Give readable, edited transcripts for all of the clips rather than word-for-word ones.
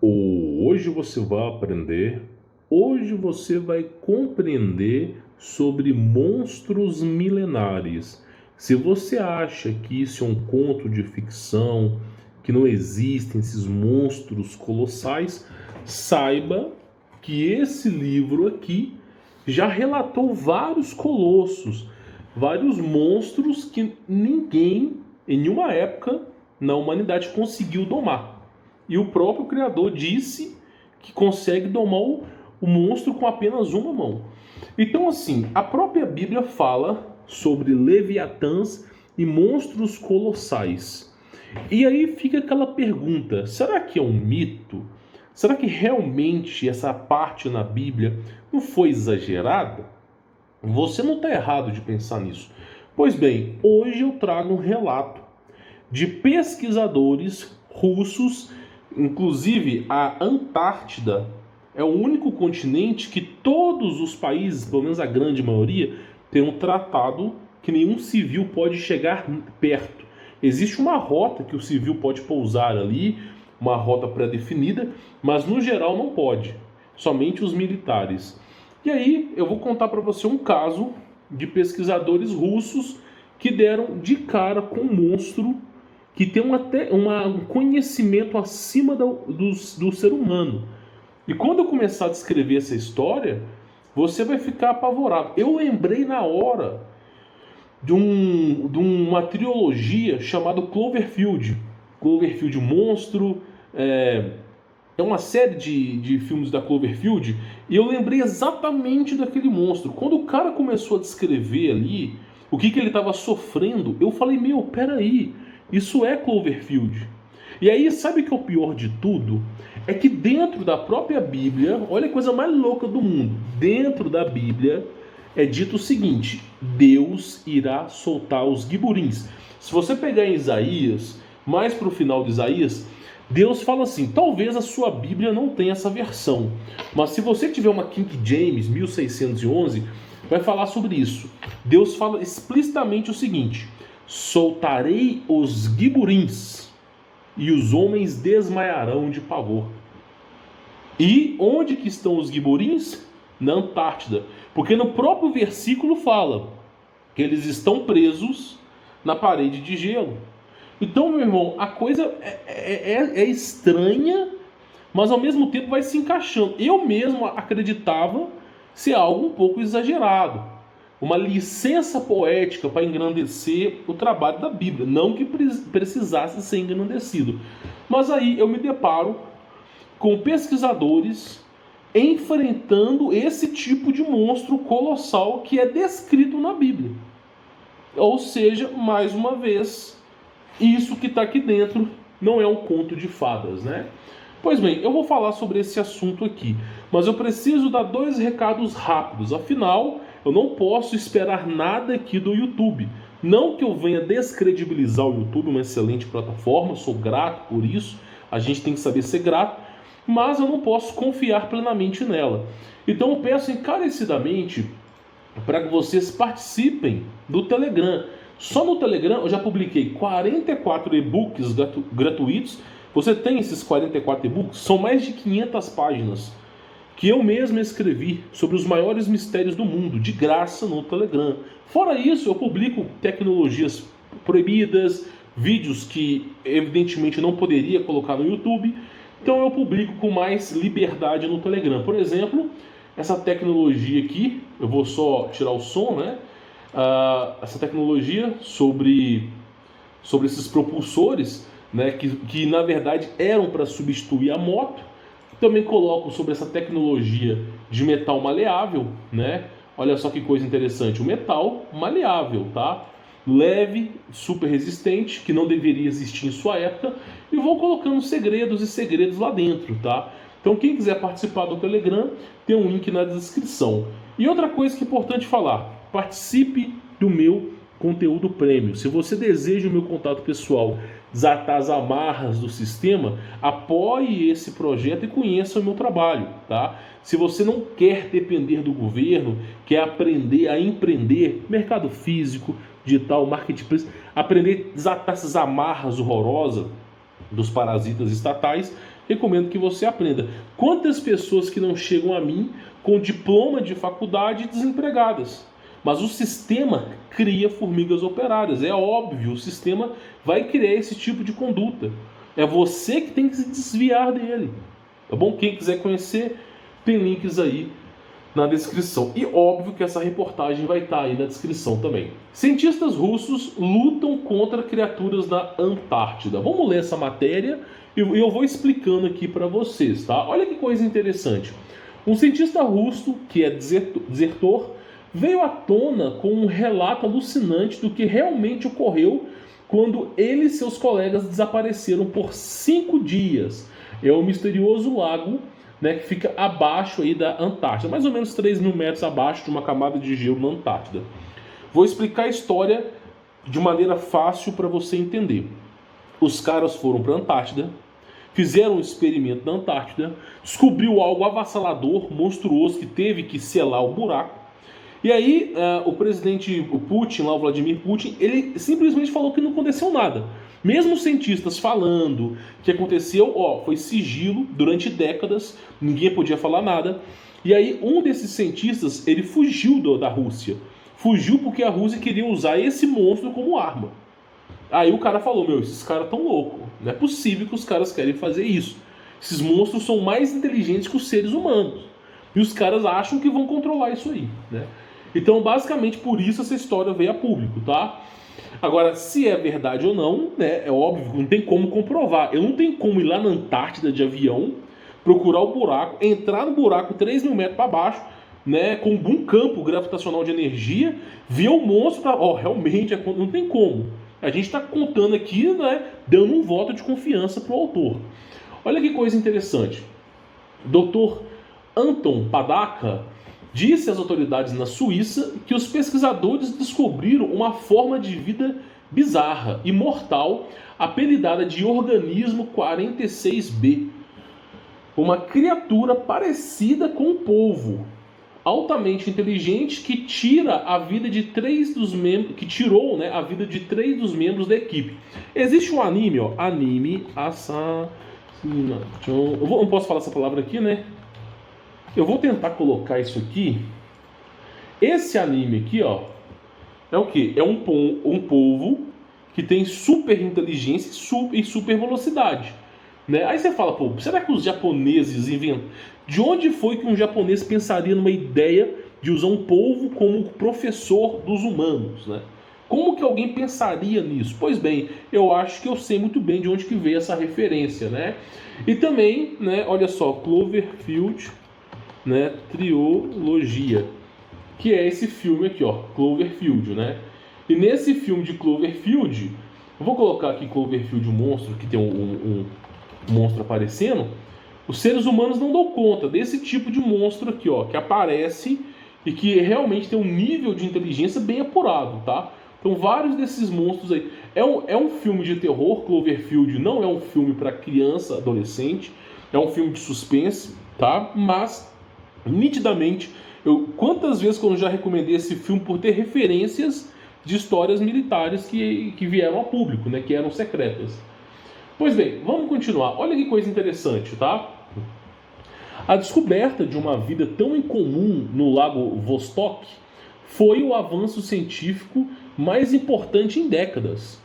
Hoje você vai aprender, hoje você vai compreender sobre monstros milenares. Se você acha que isso é um conto de ficção, que não existem esses monstros colossais, saiba que esse livro aqui já relatou vários colossos, vários monstros que ninguém, em nenhuma época na humanidade, conseguiu domar. E o próprio criador disse que consegue domar o monstro com apenas uma mão. Então, assim, a própria Bíblia fala sobre leviatãs e monstros colossais. E aí fica aquela pergunta: será que é um mito? Será que realmente essa parte na Bíblia não foi exagerada? Você não está errado de pensar nisso. Pois bem, hoje eu trago um relato de pesquisadores russos. Inclusive, a Antártida é o único continente que todos os países, pelo menos a grande maioria, tem um tratado que nenhum civil pode chegar perto. Existe uma rota que o civil pode pousar ali, uma rota pré-definida, mas no geral não pode, somente os militares. E aí eu vou contar para você um caso de pesquisadores russos que deram de cara com um monstro que tem um conhecimento acima do ser humano. E quando eu começar a descrever essa história, você vai ficar apavorado. Eu lembrei na hora de uma trilogia chamada Cloverfield. Cloverfield Monstro, é uma série de filmes da Cloverfield, e eu lembrei exatamente daquele monstro. Quando o cara começou a descrever ali o que ele estava sofrendo, eu falei, peraí, isso é Cloverfield. E aí, sabe o que é o pior de tudo? É que dentro da própria Bíblia, olha a coisa mais louca do mundo, dentro da Bíblia é dito o seguinte: Deus irá soltar os giburins. Se você pegar em Isaías, mais para o final de Isaías, Deus fala assim, talvez a sua Bíblia não tenha essa versão, mas se você tiver uma King James 1611, vai falar sobre isso. Deus fala explicitamente o seguinte: soltarei os giburins e os homens desmaiarão de pavor. E onde que estão os giburins? Na Antártida. Porque no próprio versículo fala que eles estão presos na parede de gelo. Então, meu irmão, a coisa é estranha, mas ao mesmo tempo vai se encaixando. Eu mesmo acreditava ser algo um pouco exagerado. Uma licença poética para engrandecer o trabalho da Bíblia. Não que precisasse ser engrandecido. Mas aí eu me deparo com pesquisadores enfrentando esse tipo de monstro colossal que é descrito na Bíblia. Ou seja, mais uma vez, isso que está aqui dentro não é um conto de fadas, né? Pois bem, eu vou falar sobre esse assunto aqui, mas eu preciso dar 2 recados rápidos. Afinal, eu não posso esperar nada aqui do YouTube. Não que eu venha descredibilizar o YouTube, uma excelente plataforma, sou grato por isso, a gente tem que saber ser grato, mas eu não posso confiar plenamente nela. Então eu peço encarecidamente para que vocês participem do Telegram. Só no Telegram eu já publiquei 44 e-books gratuitos. Você tem esses 44 e-books? São mais de 500 páginas que eu mesmo escrevi sobre os maiores mistérios do mundo, de graça no Telegram. Fora isso, eu publico tecnologias proibidas, vídeos que evidentemente não poderia colocar no YouTube. Então eu publico com mais liberdade no Telegram. Por exemplo, essa tecnologia aqui, eu vou só tirar o som, né? Essa tecnologia sobre esses propulsores, né, que na verdade eram para substituir a moto. Também coloco sobre essa tecnologia de metal maleável, né? Olha só que coisa interessante, o metal maleável, tá? Leve, super resistente, que não deveria existir em sua época, e vou colocando segredos e segredos lá dentro, tá? Então quem quiser participar do Telegram, tem um link na descrição. E outra coisa que é importante falar, participe do meu conteúdo premium. Se você deseja o meu contato pessoal, desatar as amarras do sistema, apoie esse projeto e conheça o meu trabalho, tá? Se você não quer depender do governo, quer aprender a empreender, mercado físico, digital, marketplace, aprender a desatar essas amarras horrorosas dos parasitas estatais, recomendo que você aprenda. Quantas pessoas que não chegam a mim com diploma de faculdade desempregadas? Mas o sistema cria formigas operárias. É óbvio, o sistema vai criar esse tipo de conduta. É você que tem que se desviar dele. Tá bom? Quem quiser conhecer, tem links aí na descrição. E óbvio que essa reportagem vai estar aí na descrição também. Cientistas russos lutam contra criaturas na Antártida. Vamos ler essa matéria e eu vou explicando aqui para vocês, tá? Olha que coisa interessante. Um cientista russo, que é desertor, veio à tona com um relato alucinante do que realmente ocorreu quando ele e seus colegas desapareceram por 5 dias. É o misterioso lago, né, que fica abaixo aí da Antártida, mais ou menos 3.000 metros abaixo de uma camada de gelo na Antártida. Vou explicar a história de maneira fácil para você entender. Os caras foram para a Antártida, fizeram um experimento na Antártida, descobriu algo avassalador, monstruoso, que teve que selar o buraco. E aí o presidente Putin, lá o Vladimir Putin, ele simplesmente falou que não aconteceu nada. Mesmo os cientistas falando que aconteceu, foi sigilo durante décadas, ninguém podia falar nada. E aí um desses cientistas, ele fugiu da Rússia. Fugiu porque a Rússia queria usar esse monstro como arma. Aí o cara falou, esses caras estão loucos. Não é possível que os caras querem fazer isso. Esses monstros são mais inteligentes que os seres humanos. E os caras acham que vão controlar isso aí, né? Então, basicamente, por isso essa história veio a público, tá? Agora, se é verdade ou não, né, é óbvio, não tem como comprovar. Eu não tenho como ir lá na Antártida de avião, procurar o buraco, entrar no buraco 3.000 metros para baixo, né, com um campo gravitacional de energia, ver o monstro, realmente, não tem como. A gente está contando aqui, né, dando um voto de confiança para o autor. Olha que coisa interessante. Dr. Anton Padaka disse às autoridades na Suíça que os pesquisadores descobriram uma forma de vida bizarra e mortal, apelidada de organismo 46B. Uma criatura parecida com um polvo, altamente inteligente, que tira a vida de 3 dos membros, que tirou, né, a vida de 3 dos membros da equipe. Existe um anime, anime Assassina. Eu não posso falar essa palavra aqui, né? Eu vou tentar colocar isso aqui. Esse anime aqui, é o quê? É um polvo que tem super inteligência e super velocidade, né? Aí você fala, será que os japoneses inventam? De onde foi que um japonês pensaria numa ideia de usar um polvo como professor dos humanos, né? Como que alguém pensaria nisso? Pois bem, eu acho que eu sei muito bem de onde que veio essa referência, né? E também, né, olha só, Cloverfield, né, trilogia, que é esse filme aqui, Cloverfield, né? E nesse filme de Cloverfield, eu vou colocar aqui Cloverfield, o monstro, que tem um monstro aparecendo. Os seres humanos não dão conta desse tipo de monstro aqui, que aparece e que realmente tem um nível de inteligência bem apurado, tá? Então vários desses monstros aí. É um filme de terror, Cloverfield não é um filme para criança, adolescente, é um filme de suspense, tá? Mas nitidamente, quantas vezes que eu já recomendei esse filme por ter referências de histórias militares que vieram a público, né, que eram secretas. Pois bem, vamos continuar. Olha que coisa interessante, tá? A descoberta de uma vida tão incomum no lago Vostok foi o avanço científico mais importante em décadas.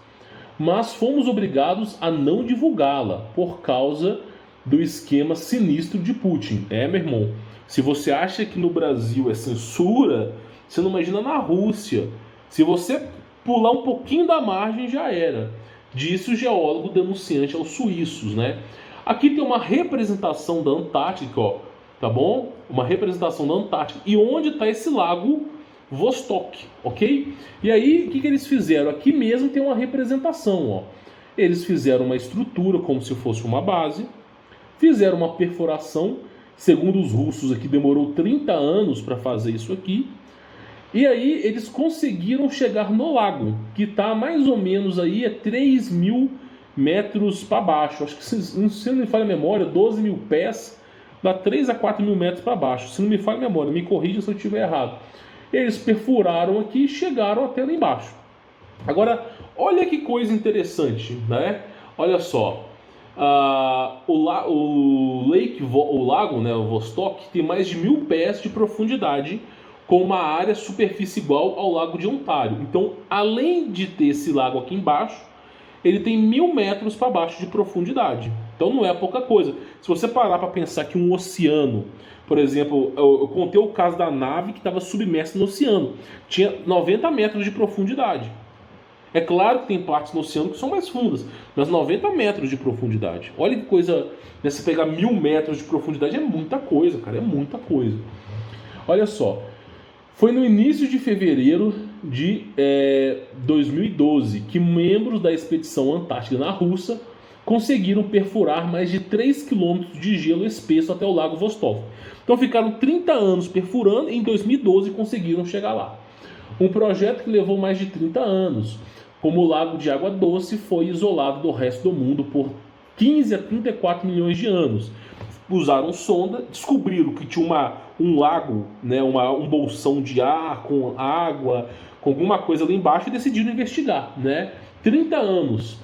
Mas fomos obrigados a não divulgá-la por causa do esquema sinistro de Putin. Meu irmão, se você acha que no Brasil é censura, você não imagina na Rússia. Se você pular um pouquinho da margem, já era. Disse o geólogo denunciante aos suíços, né? Aqui tem uma representação da Antártica, tá bom? Uma representação da Antártica. E onde está esse lago Vostok, ok? E aí, o que eles fizeram? Aqui mesmo tem uma representação, Eles fizeram uma estrutura como se fosse uma base, fizeram uma perfuração. Segundo os russos aqui, demorou 30 anos para fazer isso aqui. E aí eles conseguiram chegar no lago, que está mais ou menos aí 3.000 metros para baixo. Acho que, se não me falha a memória, 12 mil pés, dá 3 a 4 mil metros para baixo. Se não me falha a memória, me corrija se eu estiver errado. Eles perfuraram aqui e chegaram até lá embaixo. Agora, olha que coisa interessante, né? Olha só. O lago, né, o Vostok, tem mais de 1.000 pés de profundidade, com uma área superfície igual ao lago de Ontário. Então, além de ter esse lago aqui embaixo, ele tem 1.000 metros para baixo de profundidade. Então não é pouca coisa. Se você parar para pensar que um oceano, por exemplo, eu contei o caso da nave que estava submersa no oceano, tinha 90 metros de profundidade. É claro que tem partes no oceano que são mais fundas, mas 90 metros de profundidade. Olha que coisa, né, você pegar 1.000 metros de profundidade é muita coisa, cara, é muita coisa. Olha só, foi no início de fevereiro de 2012 que membros da expedição Antártica na Rússia conseguiram perfurar mais de 3 quilômetros de gelo espesso até o Lago Vostok. Então ficaram 30 anos perfurando e em 2012 conseguiram chegar lá. Um projeto que levou mais de 30 anos. Como o lago de água doce foi isolado do resto do mundo por 15 a 34 milhões de anos. Usaram sonda, descobriram que tinha um lago, né, um bolsão de ar com água, com alguma coisa lá embaixo e decidiram investigar. Né? 30 anos.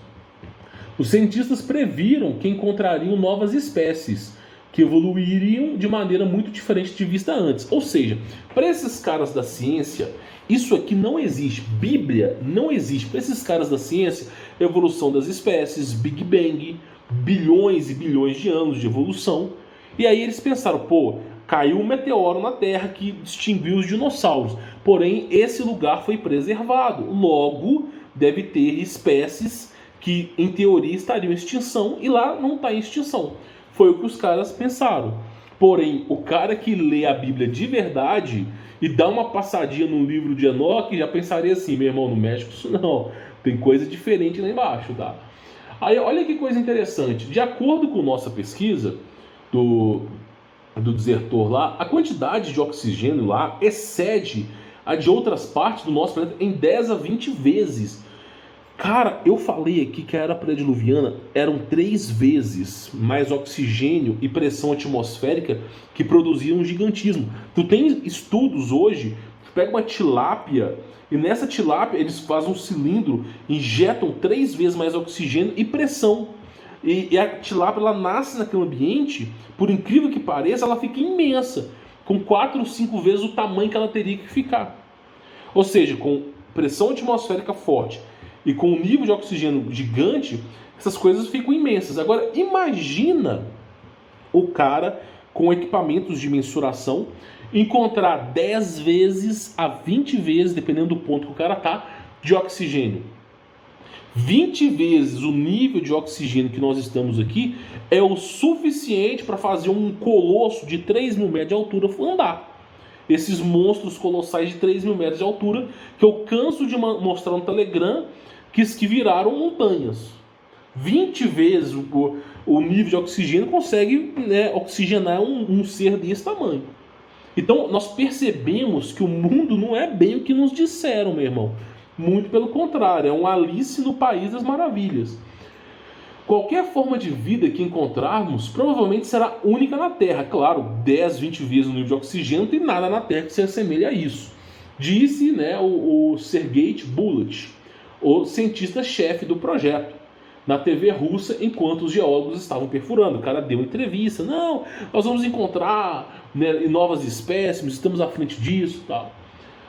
Os cientistas previram que encontrariam novas espécies que evoluiriam de maneira muito diferente de vista antes. Ou seja, para esses caras da ciência, isso aqui não existe. Bíblia não existe. Para esses caras da ciência, evolução das espécies, Big Bang, bilhões e bilhões de anos de evolução. E aí eles pensaram, pô, caiu um meteoro na Terra que extinguiu os dinossauros. Porém, esse lugar foi preservado. Logo, deve ter espécies que, em teoria, estariam em extinção e lá não está em extinção. Foi o que os caras pensaram. Porém, o cara que lê a Bíblia de verdade e dá uma passadinha no livro de Enoque já pensaria assim, meu irmão, no México isso não, tem coisa diferente lá embaixo, tá? Aí olha que coisa interessante, de acordo com nossa pesquisa do desertor lá, a quantidade de oxigênio lá excede a de outras partes do nosso planeta em 10 a 20 vezes. Cara, eu falei aqui que a era pré-diluviana eram 3 vezes mais oxigênio e pressão atmosférica que produziam um gigantismo. Tu tem estudos hoje, tu pega uma tilápia e nessa tilápia eles fazem um cilindro, injetam 3 vezes mais oxigênio e pressão. E a tilápia ela nasce naquele ambiente, por incrível que pareça, ela fica imensa, com 4 ou 5 vezes o tamanho que ela teria que ficar. Ou seja, com pressão atmosférica forte e com um nível de oxigênio gigante, essas coisas ficam imensas. Agora, imagina o cara com equipamentos de mensuração encontrar 10 vezes a 20 vezes, dependendo do ponto que o cara tá, de oxigênio. 20 vezes o nível de oxigênio que nós estamos aqui é o suficiente para fazer um colosso de 3.000 metros de altura andar. Esses monstros colossais de 3.000 metros de altura que eu canso de mostrar no Telegram, que viraram montanhas. 20 vezes o nível de oxigênio consegue, né, oxigenar um ser desse tamanho. Então nós percebemos que o mundo não é bem o que nos disseram, meu irmão. Muito pelo contrário, é um Alice no País das Maravilhas. Qualquer forma de vida que encontrarmos provavelmente será única na Terra. Claro, 10, 20 vezes o nível de oxigênio, não tem nada na Terra que se assemelhe a isso. Disse, né, o Sergei Bulat, o cientista-chefe do projeto, na TV russa, enquanto os geólogos estavam perfurando. O cara deu uma entrevista, não, nós vamos encontrar, né, novas espécimes, estamos à frente disso, tal.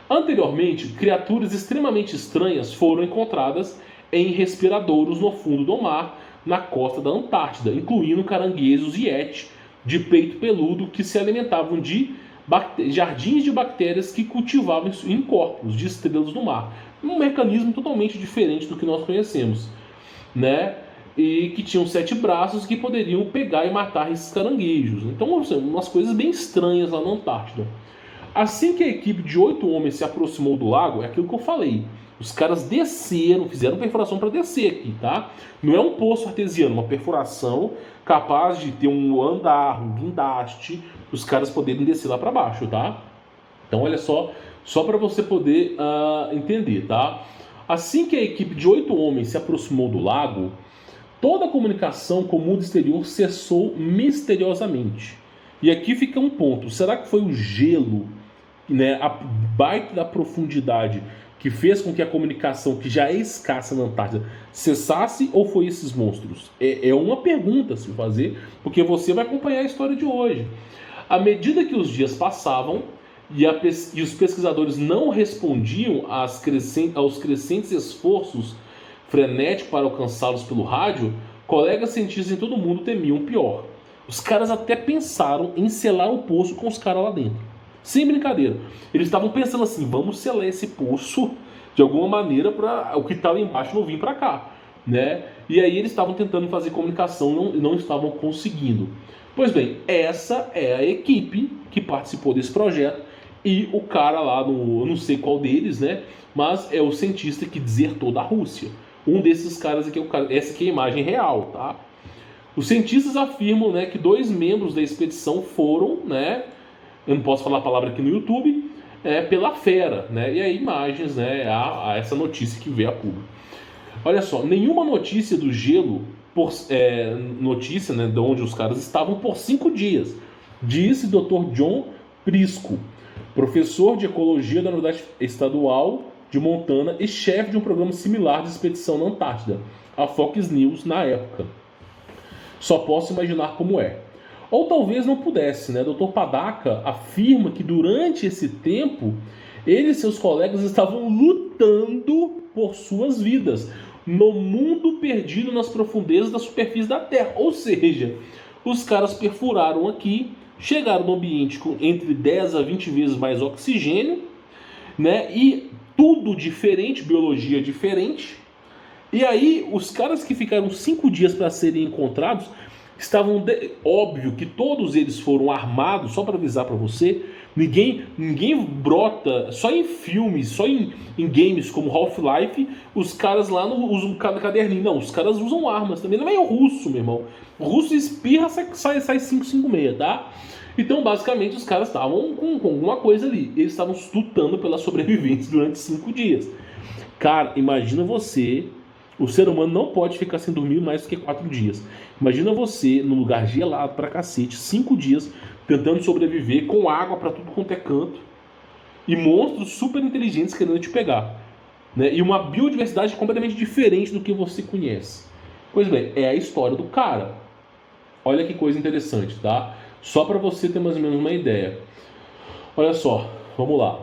Anteriormente, criaturas extremamente estranhas foram encontradas em respiradouros no fundo do mar, na costa da Antártida, incluindo caranguejos e yeti de peito peludo que se alimentavam de jardins de bactérias que cultivavam em corpos de estrelas do mar. Um mecanismo totalmente diferente do que nós conhecemos, né? E que tinham 7 braços que poderiam pegar e matar esses caranguejos. Então, umas coisas bem estranhas lá na Antártida. Assim que a equipe de 8 homens se aproximou do lago, é aquilo que eu falei. Os caras desceram, fizeram perfuração para descer aqui, tá? Não é um poço artesiano, uma perfuração capaz de ter um andar, um guindaste, os caras poderem descer lá para baixo, tá? Então, olha só para você poder entender, tá? Assim que a equipe de 8 homens se aproximou do lago, toda a comunicação com o mundo exterior cessou misteriosamente. E aqui fica um ponto: será que foi o gelo, né, a baita da profundidade, que fez com que a comunicação, que já é escassa na Antártida, cessasse, ou foi esses monstros? É uma pergunta a se fazer, porque você vai acompanhar a história de hoje. À medida que os dias passavam e os pesquisadores não respondiam aos crescentes esforços frenéticos para alcançá-los pelo rádio, colegas cientistas em todo o mundo temiam o pior. Os caras até pensaram em selar o poço com os caras lá dentro. Sem brincadeira. Eles estavam pensando assim, vamos selar esse poço de alguma maneira para o que está lá embaixo não vir para cá, né? E aí eles estavam tentando fazer comunicação e não estavam conseguindo. Pois bem, essa é a equipe que participou desse projeto e o cara lá, eu não sei qual deles, né? Mas é o cientista que desertou da Rússia. Um desses caras aqui, essa aqui é a imagem real, tá? Os cientistas afirmam, né, que 2 membros da expedição foram, né? Eu não posso falar a palavra aqui no YouTube, pela fera, né? E aí imagens, né? A essa notícia que veio a público. Olha só, nenhuma notícia do gelo, notícia, né, de onde os caras estavam por 5 dias, disse Dr. John Prisco, professor de ecologia da Universidade Estadual de Montana e chefe de um programa similar de expedição na Antártida, a Fox News na época. Só posso imaginar como é. Ou talvez não pudesse, né? Dr. Padaca afirma que durante esse tempo ele e seus colegas estavam lutando por suas vidas no mundo perdido nas profundezas da superfície da Terra. Ou seja, os caras perfuraram aqui, chegaram no ambiente com entre 10 a 20 vezes mais oxigênio, né? E tudo diferente, biologia diferente. E aí, os caras que ficaram 5 dias para serem encontrados estavam... Óbvio que todos eles foram armados, só para avisar para você. Ninguém brota, só em filmes, só em games como Half-Life, os caras lá não usam caderninho. Não, os caras usam armas também. Não é o russo, meu irmão. O russo espirra, sai 556, tá? Então, basicamente, os caras estavam com alguma coisa ali. Eles estavam lutando pela sobrevivência durante 5 dias. Cara, imagina você... O ser humano não pode ficar sem dormir mais do que 4 dias. Imagina você num lugar gelado pra cacete, 5 dias, tentando sobreviver com água pra tudo quanto é canto e monstros super inteligentes querendo te pegar, né? E uma biodiversidade completamente diferente do que você conhece. Pois bem, é a história do cara. Olha que coisa interessante, tá? Só para você ter mais ou menos uma ideia. Olha só, vamos lá.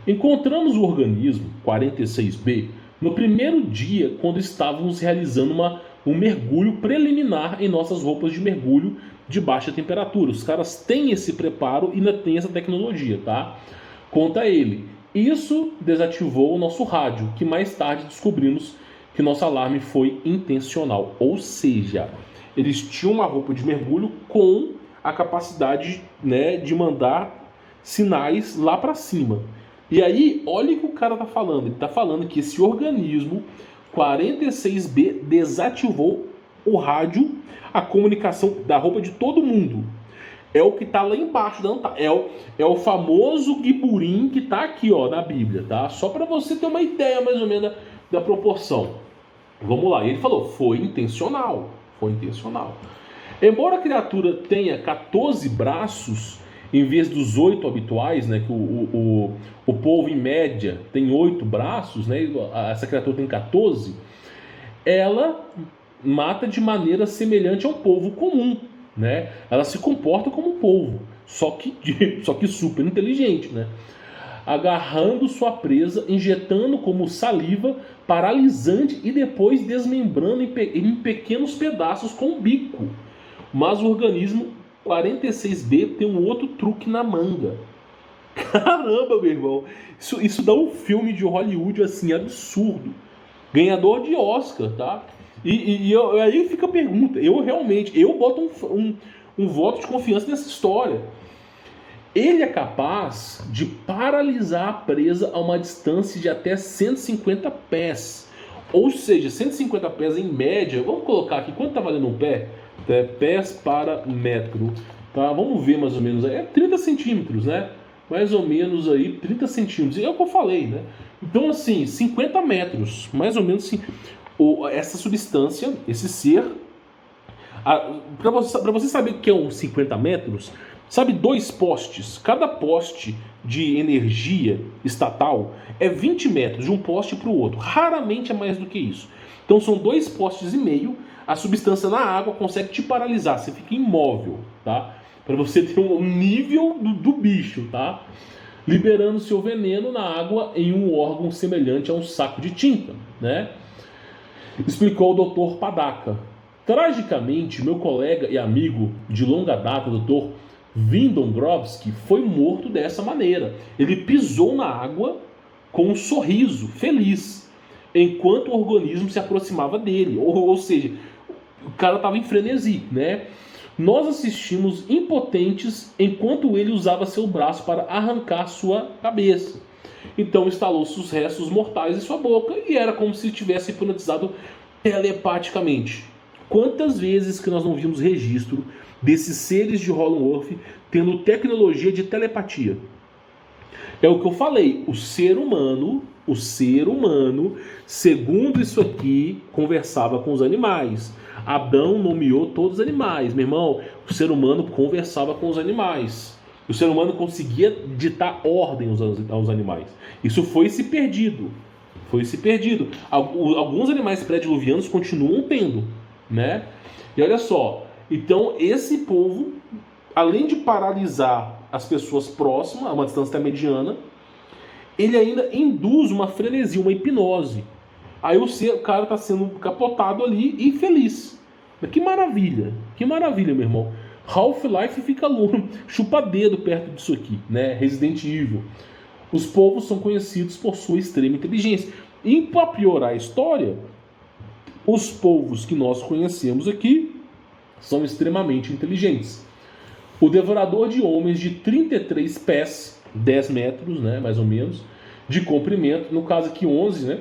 Encontramos o organismo 46B no primeiro dia, quando estávamos realizando um mergulho preliminar em nossas roupas de mergulho de baixa temperatura. Os caras têm esse preparo e ainda têm essa tecnologia, tá? Conta ele. Isso desativou o nosso rádio, que mais tarde descobrimos que nosso alarme foi intencional. Ou seja, eles tinham uma roupa de mergulho com a capacidade, né, de mandar sinais lá para cima. E aí, olha o que o cara tá falando. Ele tá falando que esse organismo 46B desativou o rádio, a comunicação da roupa de todo mundo. É o que tá lá embaixo da Antártida. É o famoso Giburim que tá aqui, ó, na Bíblia, tá? Só para você ter uma ideia mais ou menos da proporção. Vamos lá. Ele falou, foi intencional. Foi intencional. Embora a criatura tenha 14 braços, em vez dos 8 habituais, né, que o polvo em média tem 8 braços, né, essa criatura tem 14, ela mata de maneira semelhante ao polvo comum, né? Ela se comporta como um polvo, só que super inteligente, né? Agarrando sua presa, injetando como saliva paralisante e depois desmembrando em pequenos pedaços com o bico. Mas o organismo 46B tem um outro truque na manga. Caramba, meu irmão. Isso dá um filme de Hollywood assim, absurdo. Ganhador de Oscar, tá? E aí fica a pergunta. Eu boto um voto de confiança nessa história. Ele é capaz de paralisar a presa a uma distância de até 150 pés. Ou seja, 150 pés em média. Vamos colocar aqui, quanto tá valendo um pé? Pés para metro, tá? Vamos ver mais ou menos, 30 centímetros, né? Mais ou menos aí, 30 centímetros, é o que eu falei, né? Então assim, 50 metros, mais ou menos assim, essa substância, esse ser, para você saber o que é uns 50 metros, Sabe, 2 postes. Cada poste de energia estatal é 20 metros de um poste para o outro. Raramente é mais do que isso. Então são 2 postes e meio. A substância na água consegue te paralisar. Você fica imóvel, tá? Para você ter um nível do bicho, tá? Liberando seu veneno na água em um órgão semelhante a um saco de tinta, né? Explicou o Dr. Padaka. Tragicamente, meu colega e amigo de longa data, Dr. Vindongrovsky, foi morto dessa maneira. Ele pisou na água com um sorriso, feliz, enquanto o organismo se aproximava dele. Ou seja, o cara estava em frenesi, né? Nós assistimos impotentes enquanto ele usava seu braço para arrancar sua cabeça. Então instalou-se os restos mortais em sua boca e era como se tivesse hipnotizado telepaticamente. Quantas vezes que nós não vimos registro desses seres de Hollow-Earth tendo tecnologia de telepatia? É o que eu falei, o ser humano, segundo isso aqui, conversava com os animais. Adão nomeou todos os animais, meu irmão. O ser humano conversava com os animais. O ser humano conseguia ditar ordem aos animais. Isso foi se perdido. Alguns animais pré-diluvianos continuam tendo, né? E olha só, então esse povo, além de paralisar as pessoas próximas, a uma distância mediana, ele ainda induz uma frenesia, uma hipnose. Aí o cara está sendo capotado ali e feliz. Que maravilha, meu irmão. Half-Life fica louco, chupa dedo perto disso aqui, né? Resident Evil. Os povos são conhecidos por sua extrema inteligência. E para piorar a história, os povos que nós conhecemos aqui são extremamente inteligentes. O devorador de homens de 33 pés, 10 metros, né, mais ou menos, de comprimento, no caso aqui 11, né,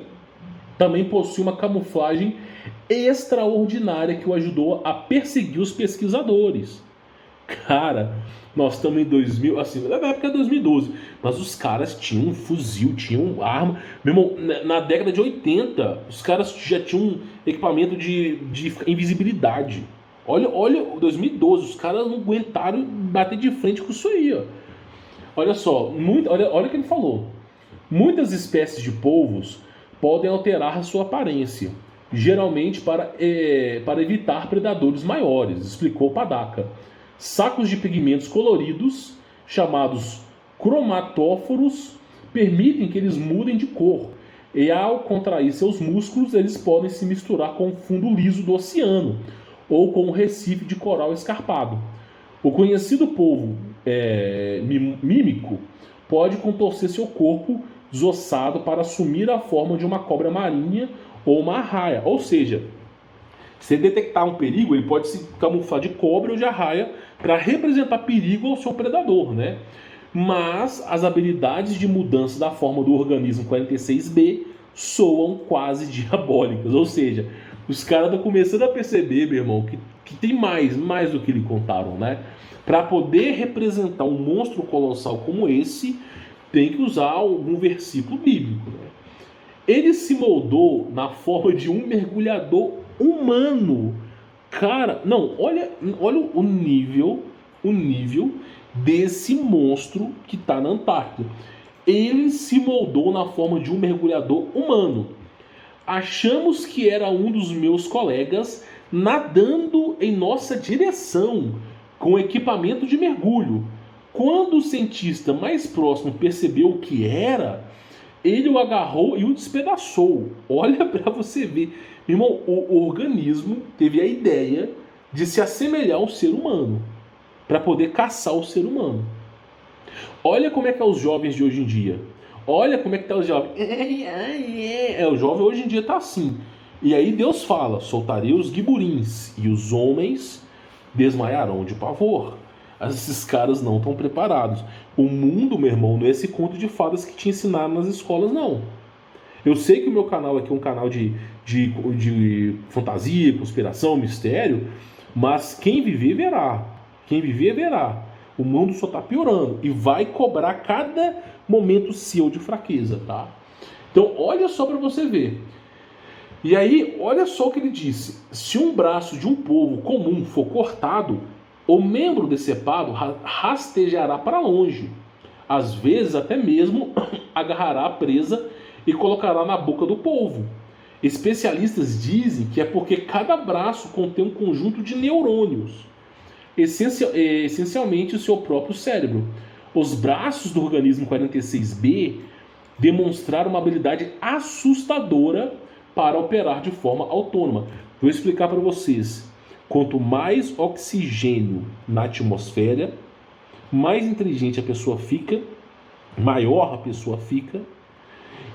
também possui uma camuflagem extraordinária que o ajudou a perseguir os pesquisadores. Cara, nós estamos em 2000, assim, na época de 2012, mas os caras tinham um fuzil, tinham arma. Meu irmão, na década de 80, os caras já tinham equipamento de invisibilidade. Olha, 2012, os caras não aguentaram bater de frente com isso aí, ó. Olha só, olha o que ele falou. Muitas espécies de polvos podem alterar a sua aparência, geralmente para evitar predadores maiores, explicou Padaka. Sacos de pigmentos coloridos, chamados cromatóforos, permitem que eles mudem de cor, e ao contrair seus músculos, eles podem se misturar com o fundo liso do oceano, ou com um recife de coral escarpado. O conhecido polvo mímico pode contorcer seu corpo desossado para assumir a forma de uma cobra marinha ou uma arraia. Ou seja, se ele detectar um perigo, ele pode se camuflar de cobra ou de arraia para representar perigo ao seu predador, né? Mas as habilidades de mudança da forma do organismo 46B soam quase diabólicas. Ou seja, os caras estão começando a perceber, meu irmão, que tem mais do que lhe contaram, né? Para poder representar um monstro colossal como esse, tem que usar algum versículo bíblico, né? Ele se moldou na forma de um mergulhador humano. Cara, não, olha o nível desse monstro que está na Antártida. Ele se moldou na forma de um mergulhador humano. Achamos que era um dos meus colegas nadando em nossa direção com equipamento de mergulho. Quando o cientista mais próximo percebeu o que era, ele o agarrou e o despedaçou. Olha para você ver. Meu irmão, o organismo teve a ideia de se assemelhar ao ser humano para poder caçar o ser humano. Olha como é que é os jovens de hoje em dia. Olha como é que tá os jovens. O jovem hoje em dia tá assim. E aí Deus fala: soltarei os guiburins e os homens desmaiarão de pavor. Esses caras não estão preparados. O mundo, meu irmão, não é esse conto de fadas que te ensinaram nas escolas, não. Eu sei que o meu canal aqui é um canal de fantasia, conspiração, mistério, mas quem viver verá. Quem viver verá. O mundo só está piorando e vai cobrar cada momento seu de fraqueza, tá? Então, olha só para você ver. E aí, olha só o que ele disse. Se um braço de um povo comum for cortado, O membro decepado rastejará para longe, às vezes até mesmo agarrará a presa e colocará na boca do polvo. Especialistas dizem que é porque cada braço contém um conjunto de neurônios, essencialmente o seu próprio cérebro. Os braços do organismo 46B demonstraram uma habilidade assustadora para operar de forma autônoma. Vou explicar para vocês. Quanto mais oxigênio na atmosfera, mais inteligente a pessoa fica, maior a pessoa fica,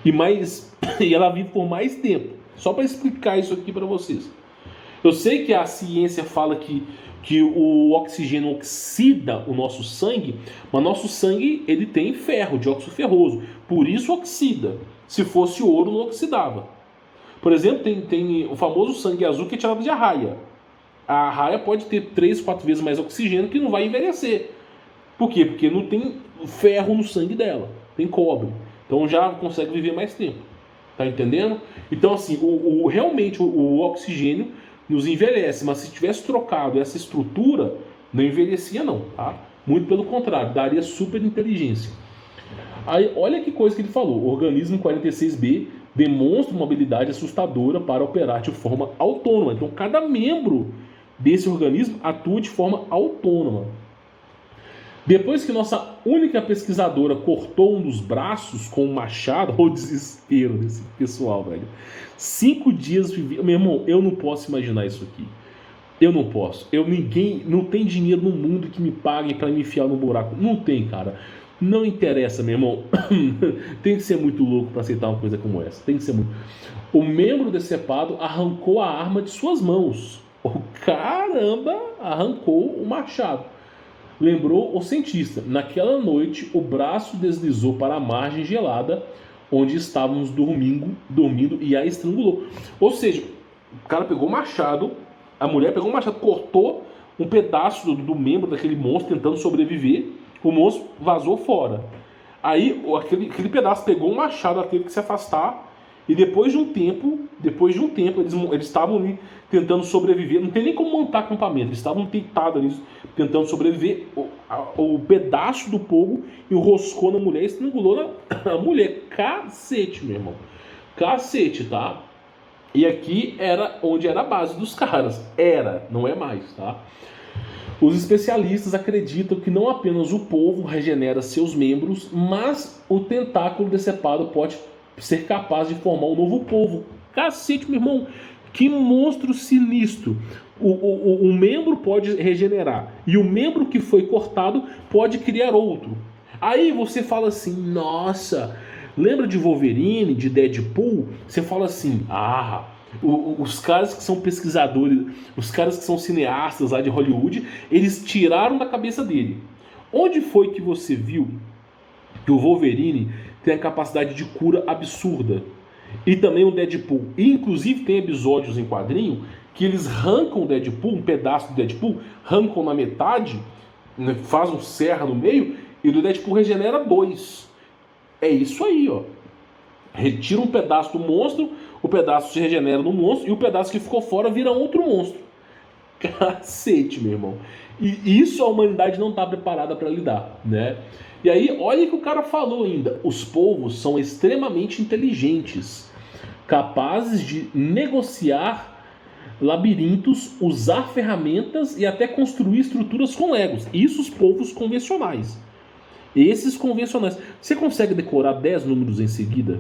e ela vive por mais tempo. Só para explicar isso aqui para vocês. Eu sei que a ciência fala que o oxigênio oxida o nosso sangue, mas nosso sangue ele tem ferro, dióxido ferroso. Por isso oxida. Se fosse ouro, não oxidava. Por exemplo, tem o famoso sangue azul que é tirado de arraia. A arraia pode ter 3, 4 vezes mais oxigênio que não vai envelhecer. Por quê? Porque não tem ferro no sangue dela. Tem cobre. Então já consegue viver mais tempo. Tá entendendo? Então assim, realmente o oxigênio nos envelhece. Mas se tivesse trocado essa estrutura, não envelhecia não. Tá? Muito pelo contrário, daria super inteligência. Aí, olha que coisa que ele falou. O organismo 46B demonstra uma habilidade assustadora para operar de forma autônoma. Então cada membro desse organismo atua de forma autônoma. Depois que nossa única pesquisadora cortou um dos braços com um machado, o desespero desse pessoal, velho. 5 dias vivi... Meu irmão, eu não posso imaginar isso aqui. Eu não posso. Não tem dinheiro no mundo que me pague para me enfiar no buraco. Não tem, cara. Não interessa, meu irmão. Tem que ser muito louco para aceitar uma coisa como essa. Tem que ser muito. O membro decepado arrancou a arma de suas mãos. O caramba, arrancou o machado. Lembrou o cientista. Naquela noite, o braço deslizou para a margem gelada, onde estávamos dormindo e a estrangulou. Ou seja, o cara pegou o machado, a mulher pegou o machado, cortou um pedaço do membro daquele monstro tentando sobreviver. O monstro vazou fora. Aí aquele pedaço pegou um machado, ela teve que se afastar. E depois de um tempo, eles estavam ali tentando sobreviver. Não tem nem como montar acampamento. Eles estavam deitados ali tentando sobreviver. O pedaço do polvo enroscou na mulher e estrangulou a mulher. Cacete, meu irmão. Cacete, tá? E aqui era onde era a base dos caras. Era, não é mais, tá? Os especialistas acreditam que não apenas o polvo regenera seus membros, mas o tentáculo decepado pode ser capaz de formar um novo polvo. Cacete, meu irmão, que monstro sinistro. O membro pode regenerar e o membro que foi cortado pode criar outro. Aí você fala assim, nossa, lembra de Wolverine, de Deadpool? Você fala assim, os caras que são pesquisadores, os caras que são cineastas lá de Hollywood, eles tiraram da cabeça dele. Onde foi que você viu que o Wolverine tem a capacidade de cura absurda? E também o Deadpool. E inclusive tem episódios em quadrinho que eles arrancam o Deadpool, um pedaço do Deadpool, arrancam na metade, faz um serra no meio, e o Deadpool regenera 2. É isso aí, ó. Retira um pedaço do monstro, o pedaço se regenera no monstro, e o pedaço que ficou fora vira outro monstro. Cacete, meu irmão. E isso a humanidade não está preparada para lidar, né? E aí, olha o que o cara falou ainda. Os povos são extremamente inteligentes, capazes de negociar labirintos, usar ferramentas e até construir estruturas com legos. Isso os povos convencionais. Esses convencionais. Você consegue decorar 10 números em seguida?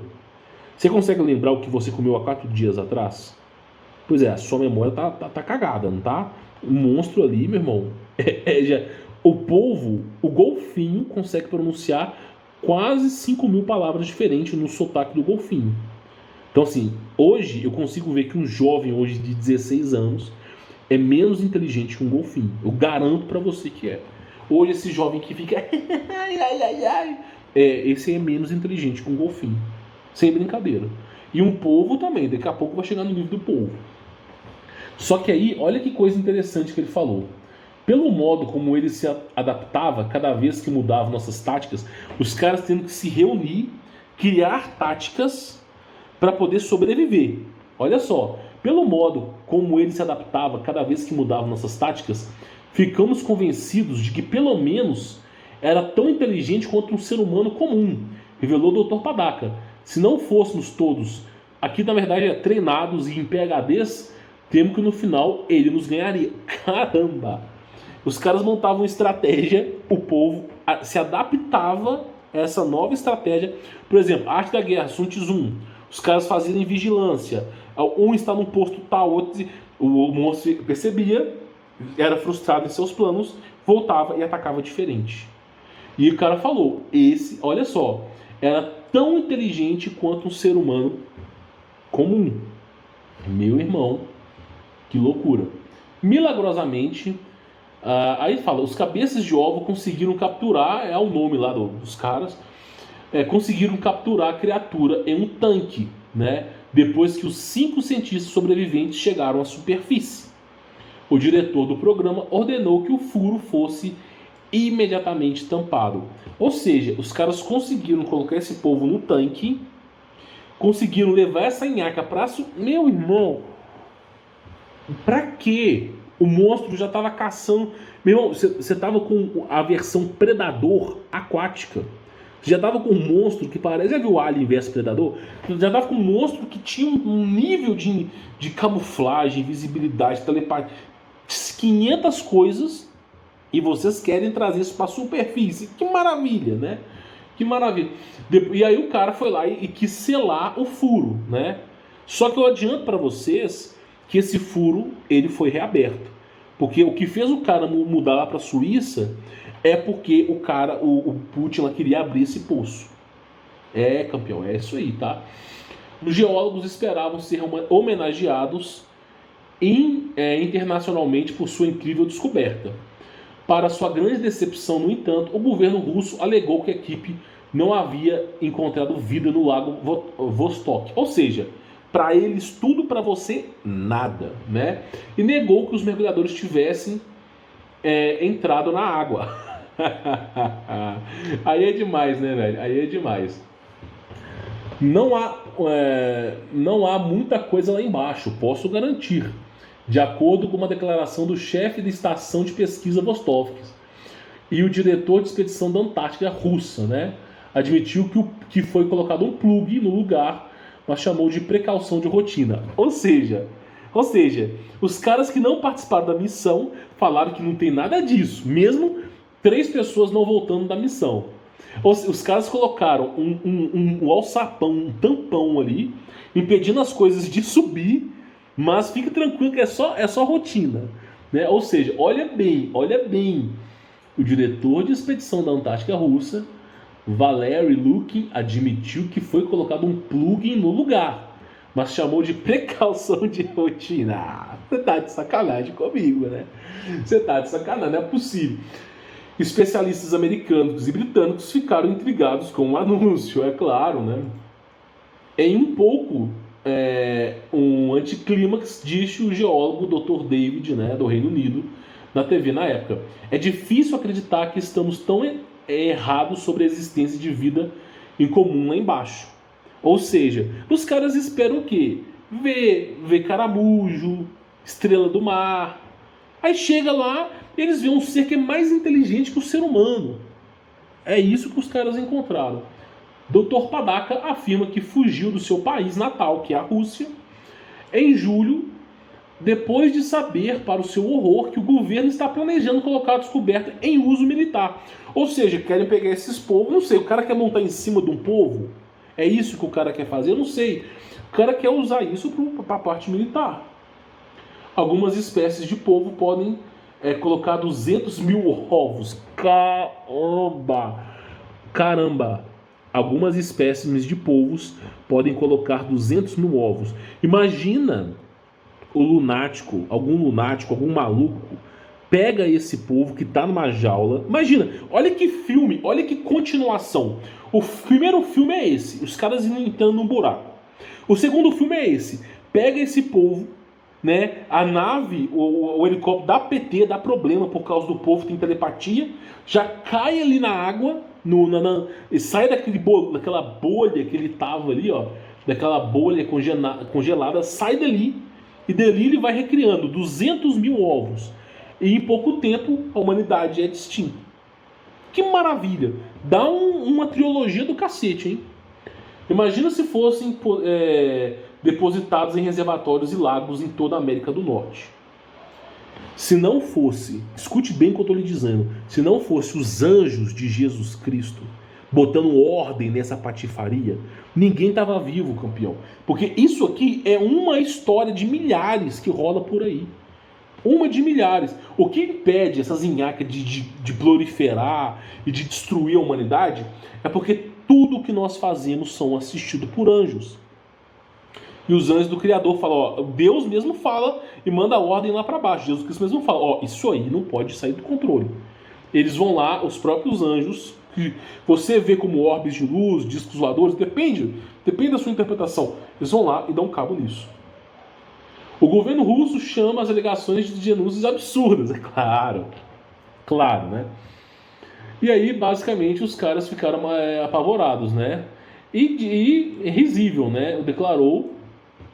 Você consegue lembrar o que você comeu há 4 dias atrás? Pois é, a sua memória tá cagada, não tá? O monstro ali, meu irmão, o polvo, o golfinho consegue pronunciar quase 5.000 palavras diferentes no sotaque do golfinho. Então assim, hoje eu consigo ver que um jovem hoje de 16 anos é menos inteligente que um golfinho. Eu garanto pra você que é. Hoje esse jovem que fica esse é menos inteligente que um golfinho. Sem brincadeira. E um polvo também, daqui a pouco vai chegar no nível do polvo. Só que aí, olha que coisa interessante que ele falou. Pelo modo como ele se adaptava cada vez que mudava nossas táticas, os caras tendo que se reunir, criar táticas para poder sobreviver. Olha só, pelo modo como ele se adaptava cada vez que mudava nossas táticas, ficamos convencidos de que pelo menos era tão inteligente quanto um ser humano comum, revelou o Dr. Padaca. Se não fôssemos todos aqui, na verdade, treinados e em PhDs, temo que no final ele nos ganharia. Caramba! Os caras montavam estratégia, o povo se adaptava a essa nova estratégia. Por exemplo, Arte da Guerra, Sun Tzu. Os caras faziam vigilância. Um está num posto tal, outro... O monstro percebia, era frustrado em seus planos, voltava e atacava diferente. E o cara falou, olha só, era tão inteligente quanto um ser humano comum. Meu irmão, que loucura. Milagrosamente, aí fala, os cabeças de ovo conseguiram capturar, é o nome lá dos caras, conseguiram capturar a criatura em um tanque, né? Depois que os 5 cientistas sobreviventes chegaram à superfície. O diretor do programa ordenou que o furo fosse imediatamente tampado. Ou seja, os caras conseguiram colocar esse povo no tanque, conseguiram levar essa nhaca pra... Meu irmão, pra quê? O monstro já estava caçando... Meu irmão, você estava com a versão Predador aquática. Já tava com um monstro que parece... Já viu Alien vs Predador? Já tava com um monstro que tinha um nível de camuflagem, visibilidade, telepatia, 500 coisas, e vocês querem trazer isso para a superfície. Que maravilha, né? Que maravilha. E aí o cara foi lá e quis selar o furo, né? Só que eu adianto para vocês que esse furo ele foi reaberto. Porque o que fez o cara mudar lá para a Suíça... é porque o Putin lá queria abrir esse poço. Campeão, é isso aí, tá? Os geólogos esperavam ser homenageados internacionalmente por sua incrível descoberta. Para sua grande decepção, no entanto, o governo russo alegou que a equipe não havia encontrado vida no lago Vostok. Ou seja, para eles tudo, para você nada, né? E negou que os mergulhadores tivessem entrado na água. Aí é demais, né, velho? Aí é demais. Não há muita coisa lá embaixo, posso garantir. De acordo com uma declaração do chefe da estação de pesquisa Vostok e o diretor de expedição da Antártica russa, né? Admitiu que foi colocado um plug no lugar, mas chamou de precaução de rotina. Ou seja, os caras que não participaram da missão falaram que não tem nada disso, mesmo 3 pessoas não voltando da missão. Os caras colocaram um alçapão, um tampão ali, impedindo as coisas de subir, mas fique tranquilo que é só rotina, né? Ou seja, olha bem, o diretor de expedição da Antártica Russa, Valery Lukin, admitiu que foi colocado um plugin no lugar, mas chamou de precaução de rotina. Você tá de sacanagem comigo, né? Você tá de sacanagem, não é possível. Especialistas americanos e britânicos ficaram intrigados com o anúncio, é claro, né? Em um pouco, um anticlímax, disse o geólogo Dr. David, né, do Reino Unido, na TV na época. É difícil acreditar que estamos tão errados sobre a existência de vida em comum lá embaixo. Ou seja, os caras esperam o quê? Ver caramujo, estrela do mar. Aí chega lá, eles veem um ser que é mais inteligente que o ser humano. É isso que os caras encontraram. Dr. Padaca afirma que fugiu do seu país natal, que é a Rússia, em julho, depois de saber, para o seu horror, que o governo está planejando colocar a descoberta em uso militar. Ou seja, querem pegar esses povos, não sei, o cara quer montar em cima de um povo? É isso que o cara quer fazer? Eu não sei. O cara quer usar isso para a parte militar. Algumas espécies de polvo podem colocar 200 mil ovos. Caramba! Algumas espécies de polvos podem colocar 200 mil ovos. Imagina algum lunático, algum maluco, pega esse polvo que está numa jaula. Imagina, olha que filme, olha que continuação. O primeiro filme é esse, os caras entrando num buraco. O segundo filme é esse, pega esse polvo, né? A nave, o helicóptero dá PT, dá problema por causa do povo, tem telepatia, já cai ali na água, e sai daquela bolha que ele tava ali, ó, daquela bolha congelada, sai dali, e dali ele vai recriando 200 mil ovos. e em pouco tempo a humanidade é extinta. Que maravilha! Dá uma trilogia do cacete, hein? Imagina se fossem depositados em reservatórios e lagos em toda a América do Norte. Se não fosse, escute bem o que eu estou lhe dizendo, se não fosse os anjos de Jesus Cristo botando ordem nessa patifaria, ninguém estava vivo, campeão. Porque isso aqui é uma história de milhares que rola por aí. Uma de milhares. O que impede essas nhaques de proliferar e de destruir a humanidade é porque tudo que nós fazemos são assistidos por anjos. E os anjos do Criador falam, ó, Deus mesmo fala e manda a ordem lá para baixo. Jesus Cristo mesmo fala, ó, isso aí não pode sair do controle. Eles vão lá, os próprios anjos, que você vê como orbes de luz, discos voadores, depende da sua interpretação. Eles vão lá e dão cabo nisso. O governo russo chama as alegações de denúncias absurdas, é claro, né? E aí, basicamente, os caras ficaram apavorados, né? E risível, né? Declarou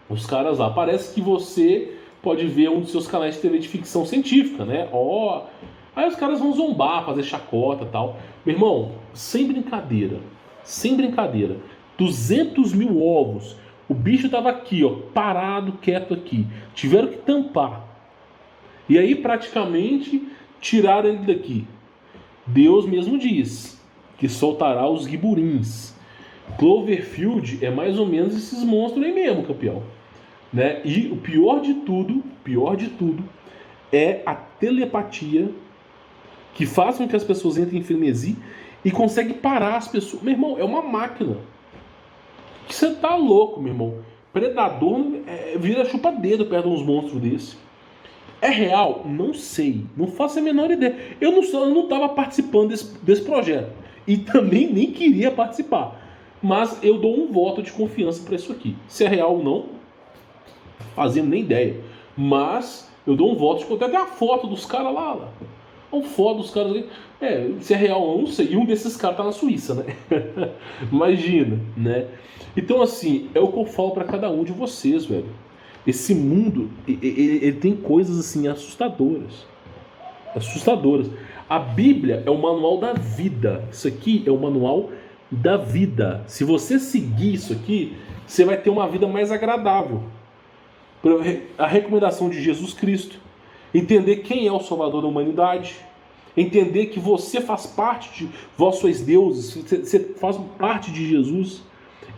os caras lá. Parece que você pode ver um dos seus canais de TV de ficção científica, né? Ó, aí os caras vão zombar, fazer chacota e tal. Meu irmão, sem brincadeira, 200 mil ovos. O bicho tava aqui, ó, parado, quieto aqui. Tiveram que tampar. E aí, praticamente, tiraram ele daqui. Deus mesmo diz que soltará os guiburins. Cloverfield é mais ou menos esses monstros aí mesmo, campeão. Né? E o pior de tudo é a telepatia que faz com que as pessoas entrem em frenesi e consegue parar as pessoas. Meu irmão, é uma máquina. Você tá louco, meu irmão. Predador vira chupa-dedo perto de uns monstros desse. É real? Não sei. Não faço a menor ideia. Eu não estava participando desse projeto. E também nem queria participar. Mas eu dou um voto de confiança para isso aqui. Se é real ou não, fazendo nem ideia. Mas eu dou um voto de confiança. Até a foto dos caras lá. Uma foto dos caras ali. Se é real ou não, não sei. E um desses caras tá na Suíça, né? Imagina, né? Então, assim, é o que eu falo para cada um de vocês, velho. Esse mundo, ele tem coisas, assim, assustadoras. A Bíblia é o manual da vida. Isso aqui é o manual da vida. Se você seguir isso aqui, você vai ter uma vida mais agradável. A recomendação de Jesus Cristo. Entender quem é o Salvador da humanidade. Entender que você faz parte de... Vós sois deuses. Você faz parte de Jesus.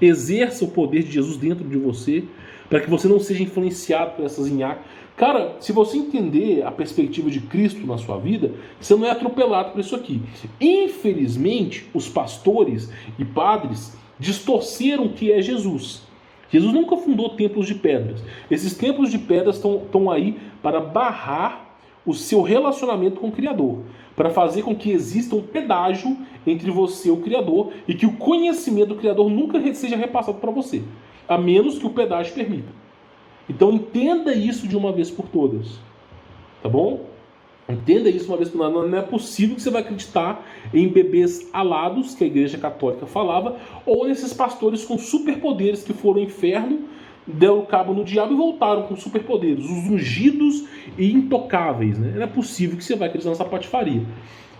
Exerça o poder de Jesus dentro de você, para que você não seja influenciado por essas nhaques. Cara, se você entender a perspectiva de Cristo na sua vida, você não é atropelado por isso aqui. Infelizmente, os pastores e padres distorceram o que é Jesus. Jesus nunca fundou templos de pedras. Esses templos de pedras estão aí para barrar o seu relacionamento com o Criador, para fazer com que exista um pedágio entre você e o Criador e que o conhecimento do Criador nunca seja repassado para você, a menos que o pedágio permita. Então entenda isso de uma vez por todas, tá bom? Entenda isso de uma vez por todas. Não é possível que você vai acreditar em bebês alados, que a Igreja Católica falava, ou nesses pastores com superpoderes que foram ao inferno, deram cabo no diabo e voltaram com superpoderes, os ungidos e intocáveis, né? Não é possível que você vai acreditar nessa patifaria.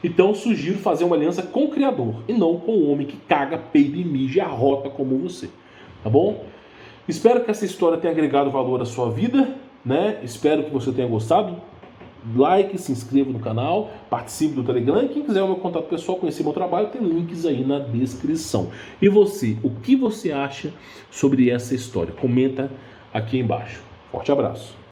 Então eu sugiro fazer uma aliança com o Criador e não com o homem que caga, peida e mija e arrota como você, tá bom? Espero que essa história tenha agregado valor à sua vida, né? Espero que você tenha gostado. Like, se inscreva no canal, participe do Telegram. E quem quiser o meu contato pessoal, conhecer meu trabalho, tem links aí na descrição. E você, o que você acha sobre essa história? Comenta aqui embaixo. Forte abraço.